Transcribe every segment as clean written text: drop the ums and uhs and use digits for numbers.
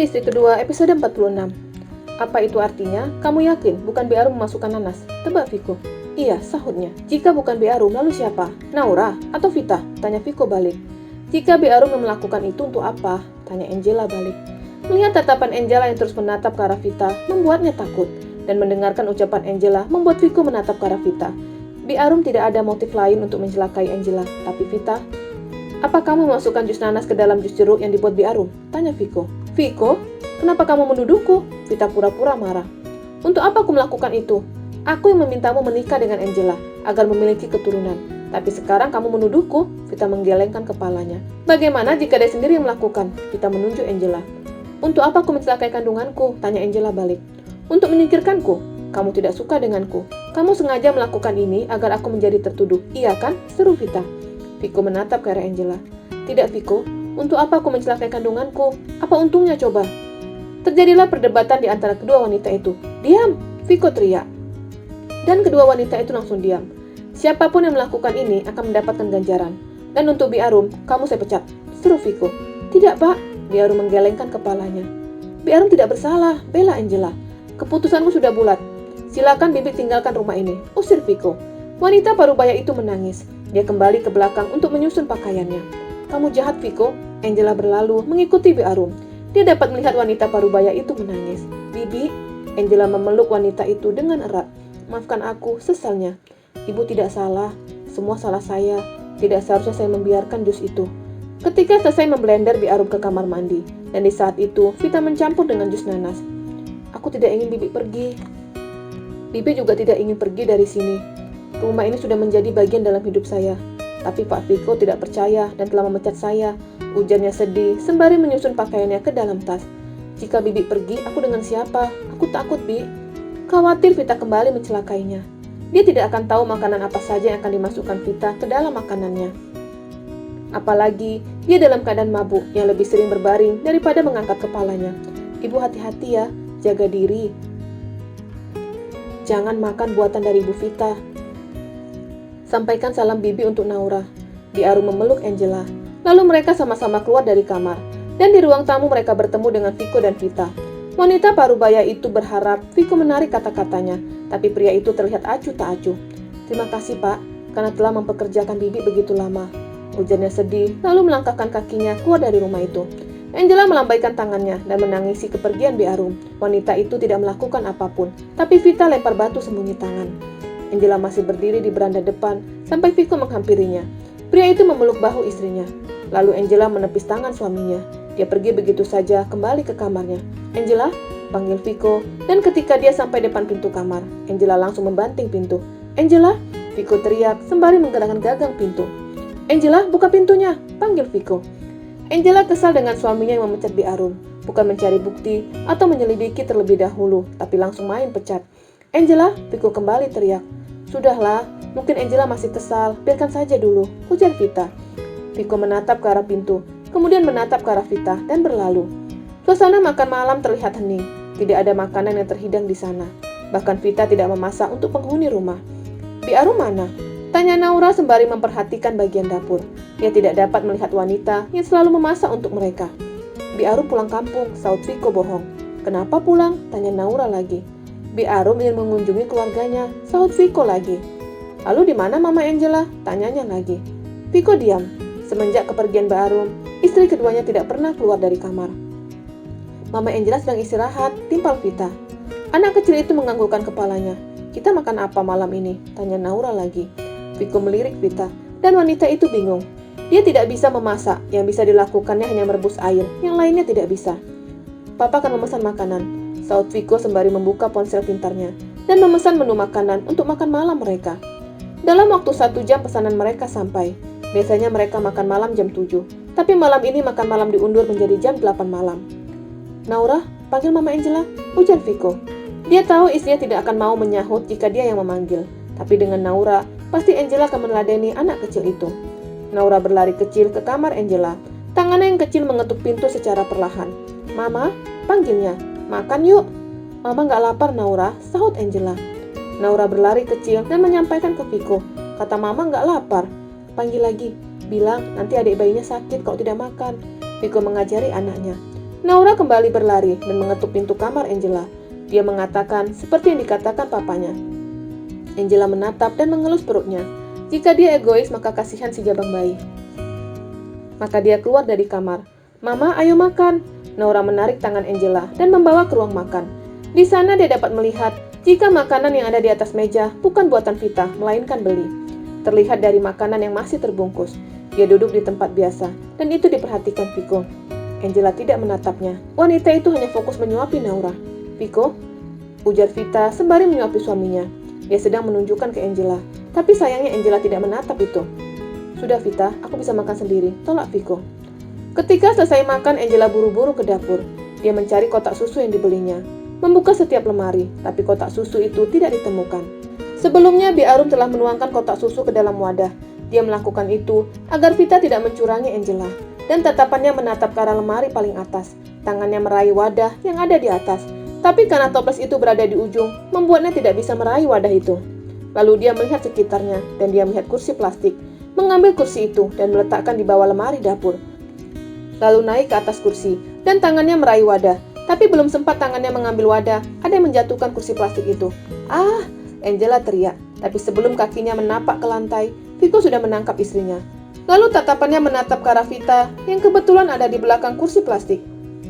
Istri Kedua episode 46. Apa itu artinya? Kamu yakin bukan Bi Arum memasukkan nanas? Tebak Viko. Iya, sahutnya. Jika bukan Bi Arum, lalu siapa? Naura atau Vita? Tanya Viko balik. Jika Bi Arum yang melakukan itu untuk apa? Tanya Angela balik. Melihat tatapan Angela yang terus menatap ke arah Vita, membuatnya takut. Dan mendengarkan ucapan Angela, membuat Viko menatap ke arah Vita. Bi Arum tidak ada motif lain untuk mencelakai Angela, tapi Vita... Apa kamu memasukkan jus nanas ke dalam jus jeruk yang dibuat Bi Arum? Tanya Viko. Viko, kenapa kamu menuduhku? Vita pura-pura marah. Untuk apa aku melakukan itu? Aku yang memintamu menikah dengan Angela, agar memiliki keturunan. Tapi sekarang kamu menuduhku? Vita menggelengkan kepalanya. Bagaimana jika dia sendiri yang melakukan? Vita menunjuk Angela. Untuk apa aku mencelakai kandunganku? Tanya Angela balik. Untuk menyingkirkanku? Kamu tidak suka denganku. Kamu sengaja melakukan ini agar aku menjadi tertuduh. Iya kan? Seru Vita. Viko menatap ke arah Angela. Tidak Viko, untuk apa aku mencelakai kandunganku? Apa untungnya coba? Terjadilah perdebatan di antara kedua wanita itu. Diam! Viko teriak. Dan kedua wanita itu langsung diam. Siapapun yang melakukan ini akan mendapatkan ganjaran. Dan untuk Bi Arum, kamu saya pecat. Seru Viko. Tidak Pak, Bi Arum menggelengkan kepalanya. Bi Arum tidak bersalah, bela Angela. Keputusanku sudah bulat. Silakan Bibi tinggalkan rumah ini. Usir Viko. Wanita parubaya itu menangis. Dia kembali ke belakang untuk menyusun pakaiannya. Kamu jahat Viko. Angela berlalu mengikuti Bi Arum. Dia dapat melihat wanita parubaya itu menangis. Bibi, Angela memeluk wanita itu dengan erat. Maafkan aku, sesalnya. Ibu tidak salah. Semua salah saya. Tidak seharusnya saya membiarkan jus itu. Ketika selesai memblender Bi Arum ke kamar mandi. Dan di saat itu, Vita mencampur dengan jus nanas. Aku tidak ingin Bibi pergi. Bibi juga tidak ingin pergi dari sini. Rumah ini sudah menjadi bagian dalam hidup saya. Tapi Pak Viko tidak percaya dan telah memecat saya. Ujarnya sedih sembari menyusun pakaiannya ke dalam tas. Jika Bibi pergi, aku dengan siapa? Aku takut, Bi. Khawatir Vita kembali mencelakainya. Dia tidak akan tahu makanan apa saja yang akan dimasukkan Vita ke dalam makanannya. Apalagi, dia dalam keadaan mabuk yang lebih sering berbaring daripada mengangkat kepalanya. Ibu hati-hati ya, jaga diri. Jangan makan buatan dari Ibu Vita. Sampaikan salam Bibi untuk Naura. Bi Arum memeluk Angela. Lalu mereka sama-sama keluar dari kamar. Dan di ruang tamu mereka bertemu dengan Viko dan Vita. Wanita parubaya itu berharap Viko menarik kata-katanya. Tapi pria itu terlihat acuh tak acuh. Terima kasih Pak, karena telah mempekerjakan Bibi begitu lama. Ujarnya sedih, lalu melangkahkan kakinya keluar dari rumah itu. Angela melambaikan tangannya dan menangisi kepergian Bi Arum. Wanita itu tidak melakukan apapun. Tapi Vita lempar batu sembunyi tangan. Angela masih berdiri di beranda depan sampai Viko menghampirinya. Pria itu memeluk bahu istrinya. Lalu Angela menepis tangan suaminya. Dia pergi begitu saja kembali ke kamarnya. Angela, panggil Viko. Dan ketika dia sampai depan pintu kamar, Angela langsung membanting pintu. Angela, Viko teriak sembari menggerakkan gagang pintu. Angela, buka pintunya, panggil Viko. Angela kesal dengan suaminya yang memecat Bi Arum. Bukan mencari bukti atau menyelidiki terlebih dahulu, tapi langsung main pecat. Angela, Viko kembali teriak. Sudahlah, mungkin Angela masih kesal, biarkan saja dulu, ujar Vita. Viko menatap ke arah pintu, kemudian menatap ke arah Vita dan berlalu. Suasana makan malam terlihat hening, tidak ada makanan yang terhidang di sana. Bahkan Vita tidak memasak untuk penghuni rumah. Bi Arum mana? Tanya Naura sembari memperhatikan bagian dapur. Dia tidak dapat melihat wanita yang selalu memasak untuk mereka. Bi Arum pulang kampung, saut Viko bohong. Kenapa pulang? Tanya Naura lagi. Bi Arum ingin mengunjungi keluarganya, sahut Viko lagi. Lalu di mana Mama Angela? Tanyanya lagi. Viko diam. Semenjak kepergian Bi Arum, istri keduanya tidak pernah keluar dari kamar. Mama Angela sedang istirahat, timpal Vita. Anak kecil itu menganggukkan kepalanya. Kita makan apa malam ini? Tanya Naura lagi. Viko melirik Vita, dan wanita itu bingung. Dia tidak bisa memasak, yang bisa dilakukannya hanya merebus air, yang lainnya tidak bisa. Papa akan memesan makanan, saut Viko sembari membuka ponsel pintarnya, dan memesan menu makanan untuk makan malam mereka. Dalam waktu 1 jam pesanan mereka sampai. Biasanya mereka makan malam jam 7, tapi malam ini makan malam diundur menjadi jam 8 malam. Naura, panggil Mama Angela, ujar Viko. Dia tahu istrinya tidak akan mau menyahut jika dia yang memanggil. Tapi dengan Naura, pasti Angela akan meneladani anak kecil itu. Naura berlari kecil ke kamar Angela. Tangannya yang kecil mengetuk pintu secara perlahan. Mama, panggilnya. Makan yuk. Mama gak lapar Naura, sahut Angela. Naura berlari kecil dan menyampaikan ke Viko. Kata Mama gak lapar. Panggil lagi. Bilang nanti adik bayinya sakit kalau tidak makan. Viko mengajari anaknya. Naura kembali berlari dan mengetuk pintu kamar Angela. Dia mengatakan seperti yang dikatakan papanya. Angela menatap dan mengelus perutnya. Jika dia egois, maka kasihan si jabang bayi. Maka dia keluar dari kamar. "Mama, ayo makan." Naura menarik tangan Angela dan membawa ke ruang makan. Di sana dia dapat melihat jika makanan yang ada di atas meja bukan buatan Vita, melainkan beli. Terlihat dari makanan yang masih terbungkus. Dia duduk di tempat biasa, dan itu diperhatikan Viko. Angela tidak menatapnya. Wanita itu hanya fokus menyuapi Naura. "Viko," ujar Vita sembari menyuapi suaminya. Dia sedang menunjukkan ke Angela, tapi sayangnya Angela tidak menatap itu. "Sudah Vita, aku bisa makan sendiri," tolak Viko. Ketika selesai makan, Angela buru-buru ke dapur. Dia mencari kotak susu yang dibelinya. Membuka setiap lemari, tapi kotak susu itu tidak ditemukan. Sebelumnya, Bi Arum telah menuangkan kotak susu ke dalam wadah. Dia melakukan itu agar Vita tidak mencurangi Angela. Dan tatapannya menatap ke arah lemari paling atas. Tangannya meraih wadah yang ada di atas. Tapi karena toples itu berada di ujung, membuatnya tidak bisa meraih wadah itu. Lalu dia melihat sekitarnya, dan dia melihat kursi plastik. Mengambil kursi itu dan meletakkan di bawah lemari dapur. Lalu naik ke atas kursi, dan tangannya meraih wadah. Tapi belum sempat tangannya mengambil wadah, ada yang menjatuhkan kursi plastik itu. "Ah!" Angela teriak. Tapi sebelum kakinya menapak ke lantai, Viko sudah menangkap istrinya. Lalu tatapannya menatap ke arah Vita, yang kebetulan ada di belakang kursi plastik.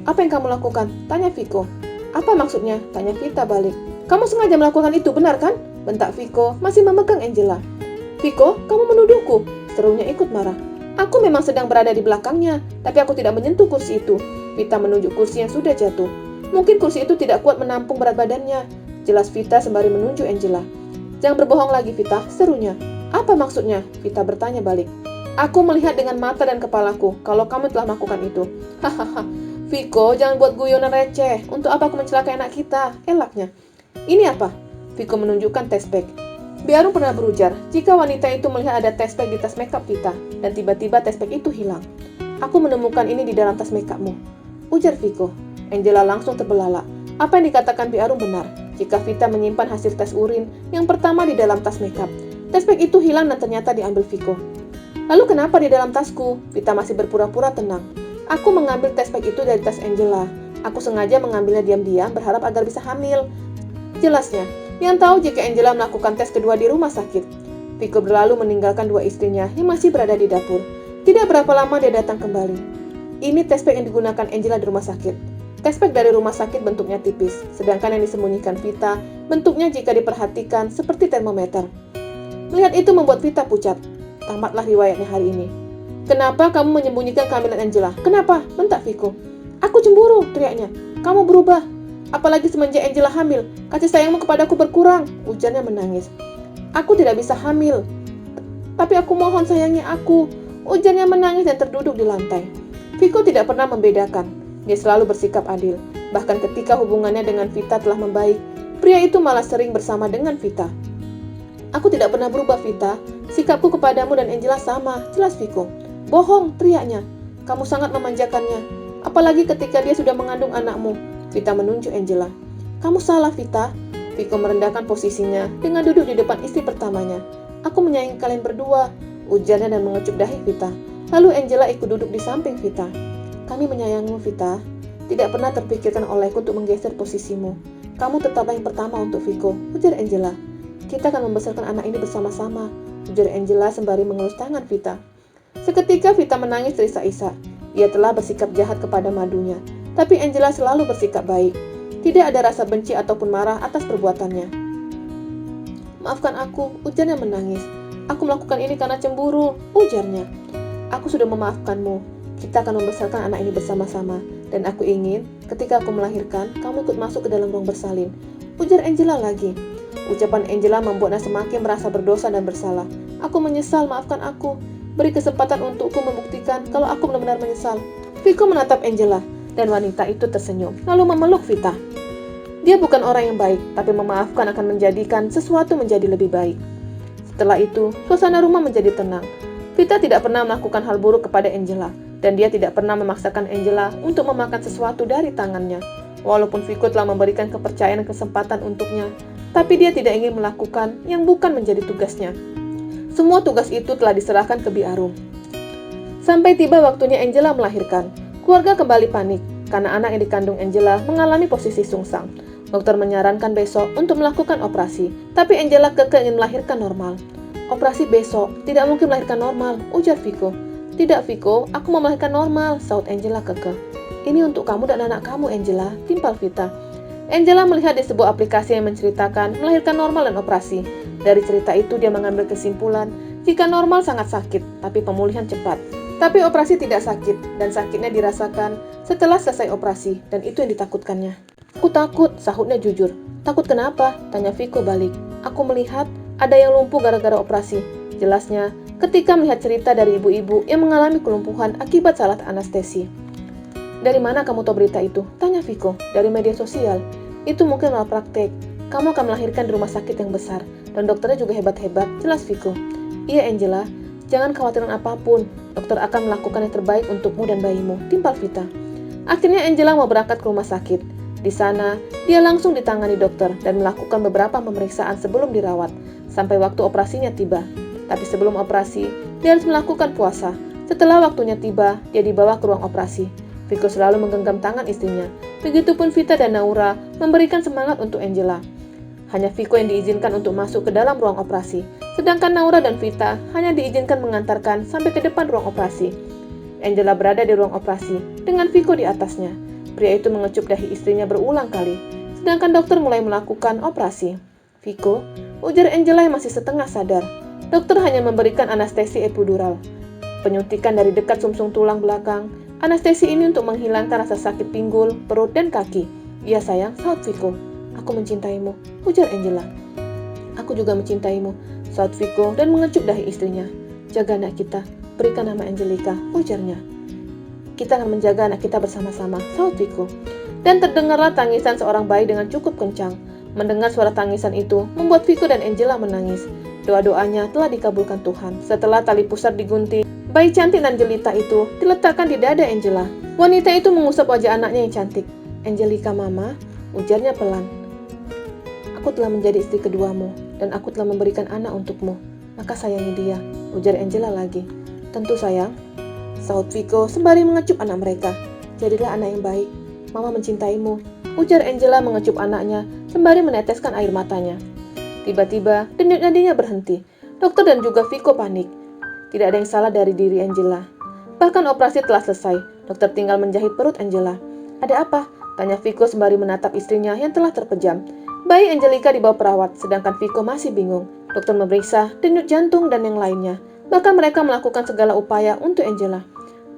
"Apa yang kamu lakukan?" tanya Viko. "Apa maksudnya?" tanya Vita balik. "Kamu sengaja melakukan itu, benar kan?" bentak Viko, masih memegang Angela. "Viko, kamu menuduhku," serunya ikut marah. "Aku memang sedang berada di belakangnya, tapi aku tidak menyentuh kursi itu." Vita menunjuk kursi yang sudah jatuh. "Mungkin kursi itu tidak kuat menampung berat badannya," jelas Vita sembari menunjuk Angela. "Jangan berbohong lagi, Vita," serunya. "Apa maksudnya?" Vita bertanya balik. "Aku melihat dengan mata dan kepalaku kalau kamu telah melakukan itu." "Hahaha, Viko, jangan buat guyonan receh. Untuk apa aku mencelakai anak kita?" elaknya. "Ini apa?" Viko menunjukkan test bag. Bi Arum pernah berujar jika wanita itu melihat ada test bag di tas makeup Vita, dan tiba-tiba test bag itu hilang. "Aku menemukan ini di dalam tas makeupmu," ujar Viko. Angela langsung terbelalak. Apa yang dikatakan Bi Arum benar. Jika Vita menyimpan hasil tes urin yang pertama di dalam tas makeup, test bag itu hilang dan ternyata diambil Viko. "Lalu kenapa di dalam tasku?" Vita masih berpura-pura tenang. "Aku mengambil test bag itu dari tas Angela. Aku sengaja mengambilnya diam-diam berharap agar bisa hamil," jelasnya. Yang tahu jika Angela melakukan tes kedua di rumah sakit. Viko berlalu meninggalkan dua istrinya yang masih berada di dapur. Tidak berapa lama dia datang kembali. Ini test bag yang digunakan Angela di rumah sakit. Test bag dari rumah sakit bentuknya tipis, sedangkan yang disembunyikan Vita bentuknya jika diperhatikan seperti termometer. Melihat itu membuat Vita pucat. Tamatlah riwayatnya hari ini. "Kenapa kamu menyembunyikan kehamilan Angela? Kenapa?" bentak Viko. "Aku cemburu," teriaknya. "Kamu berubah. Apalagi semenjak Angela hamil, kasih sayangmu kepadaku berkurang," ujarnya menangis. "Aku tidak bisa hamil. Tapi aku mohon sayangi aku," ujarnya menangis dan terduduk di lantai. Viko tidak pernah membedakan. Dia selalu bersikap adil. Bahkan ketika hubungannya dengan Vita telah membaik, pria itu malah sering bersama dengan Vita. "Aku tidak pernah berubah, Vita. Sikapku kepadamu dan Angela sama," jelas Viko. "Bohong," teriaknya. "Kamu sangat memanjakannya. Apalagi ketika dia sudah mengandung anakmu." Vita menunjuk Angela. "Kamu salah, Vita." Viko merendahkan posisinya dengan duduk di depan istri pertamanya. "Aku menyayangi kalian berdua," ujarnya dan mengecup dahi Vita. Lalu Angela ikut duduk di samping Vita. "Kami menyayangimu, Vita. Tidak pernah terpikirkan olehku untuk menggeser posisimu. Kamu tetaplah yang pertama untuk Viko," ujar Angela. "Kita akan membesarkan anak ini bersama-sama," ujar Angela sembari mengelus tangan Vita. Seketika Vita menangis terisak-isak. Dia telah bersikap jahat kepada madunya. Tapi Angela selalu bersikap baik. Tidak ada rasa benci ataupun marah atas perbuatannya. "Maafkan aku," ujarnya menangis. "Aku melakukan ini karena cemburu," ujarnya. "Aku sudah memaafkanmu. Kita akan membesarkan anak ini bersama-sama. Dan aku ingin, ketika aku melahirkan, kamu ikut masuk ke dalam ruang bersalin," ujar Angela lagi. Ucapan Angela membuatnya semakin merasa berdosa dan bersalah. "Aku menyesal, maafkan aku. Beri kesempatan untukku membuktikan kalau aku benar-benar menyesal." Viko menatap Angela. Dan wanita itu tersenyum, lalu memeluk Vita. Dia bukan orang yang baik, tapi memaafkan akan menjadikan sesuatu menjadi lebih baik. Setelah itu, suasana rumah menjadi tenang. Vita tidak pernah melakukan hal buruk kepada Angela, dan dia tidak pernah memaksakan Angela untuk memakan sesuatu dari tangannya. Walaupun Viko telah memberikan kepercayaan dan kesempatan untuknya, tapi dia tidak ingin melakukan yang bukan menjadi tugasnya. Semua tugas itu telah diserahkan ke Bi Arum. Sampai tiba waktunya Angela melahirkan. Keluarga kembali panik. karena anak yang dikandung Angela mengalami posisi sungsang. Dokter menyarankan besok untuk melakukan operasi, tapi Angela kekeh ingin melahirkan normal. Operasi besok, tidak mungkin melahirkan normal, ujar Vico. Tidak Vico, aku mau melahirkan normal, saut Angela kekeh. Ini untuk kamu dan anak kamu Angela, timpal Vita. Angela melihat di sebuah aplikasi yang menceritakan melahirkan normal dan operasi. Dari cerita itu dia mengambil kesimpulan, jika normal sangat sakit, tapi pemulihan cepat. Tapi operasi tidak sakit, dan sakitnya dirasakan setelah selesai operasi, dan itu yang ditakutkannya. Aku takut, sahutnya jujur. Takut kenapa? Tanya Vico balik. Aku melihat ada yang lumpuh gara-gara operasi. Jelasnya, ketika melihat cerita dari ibu-ibu yang mengalami kelumpuhan akibat salah anestesi. Dari mana kamu tahu berita itu? Tanya Vico. Dari media sosial. Itu mungkin malpraktek. Kamu akan melahirkan di rumah sakit yang besar, dan dokternya juga hebat-hebat, jelas Vico. Iya Angela, jangan khawatirin apapun. Dokter akan melakukan yang terbaik untukmu dan bayimu, timpal Vita. Akhirnya Angela mau berangkat ke rumah sakit. Di sana, dia langsung ditangani dokter dan melakukan beberapa pemeriksaan sebelum dirawat, sampai waktu operasinya tiba. Tapi sebelum operasi, dia harus melakukan puasa. Setelah waktunya tiba, dia dibawa ke ruang operasi. Vico selalu menggenggam tangan istrinya. Begitupun Vita dan Naura memberikan semangat untuk Angela. Hanya Vico yang diizinkan untuk masuk ke dalam ruang operasi, sedangkan Naura dan Vita hanya diizinkan mengantarkan sampai ke depan ruang operasi. Angela berada di ruang operasi dengan Vico di atasnya. Pria itu mengecup dahi istrinya berulang kali, sedangkan dokter mulai melakukan operasi. Vico, ujar Angela yang masih setengah sadar. Dokter hanya memberikan anestesi epidural, penyuntikan dari dekat sumsum tulang belakang. Anestesi ini untuk menghilangkan rasa sakit pinggul, perut, dan kaki. Iya sayang, saut Vico. Aku mencintaimu, ujar Angela. Aku juga mencintaimu, saut Vico dan mengecup dahi istrinya. Jaga anak kita, berikan nama Angelica, ujarnya. Kita akan menjaga anak kita bersama-sama, saut Vico. Dan terdengarlah tangisan seorang bayi dengan cukup kencang. Mendengar suara tangisan itu, membuat Vico dan Angela menangis. Doa-doanya telah dikabulkan Tuhan. Setelah tali pusar digunting, bayi cantik dan jelita itu diletakkan di dada Angela. Wanita itu mengusap wajah anaknya yang cantik. Angelica mama, ujarnya pelan. Aku telah menjadi istri keduamu, dan aku telah memberikan anak untukmu. Maka sayangi dia, ujar Angela lagi. Tentu sayang, saut Vico sembari mengecup anak mereka. Jadilah anak yang baik, mama mencintaimu, ujar Angela mengecup anaknya sembari meneteskan air matanya. Tiba-tiba, denyut nadinya berhenti. Dokter dan juga Vico panik. Tidak ada yang salah dari diri Angela. Bahkan operasi telah selesai, dokter tinggal menjahit perut Angela. Ada apa? Tanya Vico sembari menatap istrinya yang telah terpejam. Bayi Angelica dibawa perawat, sedangkan Vico masih bingung. Dokter memeriksa denyut jantung dan yang lainnya. Bahkan mereka melakukan segala upaya untuk Angela.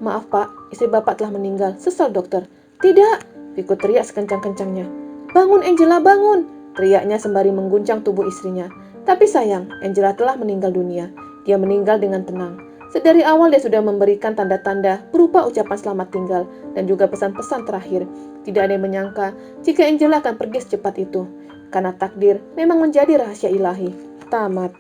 Maaf pak, istri bapak telah meninggal, sesal dokter. Tidak, Vico teriak sekencang-kencangnya. Bangun Angela, bangun, teriaknya sembari mengguncang tubuh istrinya. Tapi sayang, Angela telah meninggal dunia. Dia meninggal dengan tenang. Sedari awal dia sudah memberikan tanda-tanda berupa ucapan selamat tinggal dan juga pesan-pesan terakhir. Tidak ada yang menyangka jika Angela akan pergi secepat itu. Karena takdir memang menjadi rahasia ilahi. Tamat.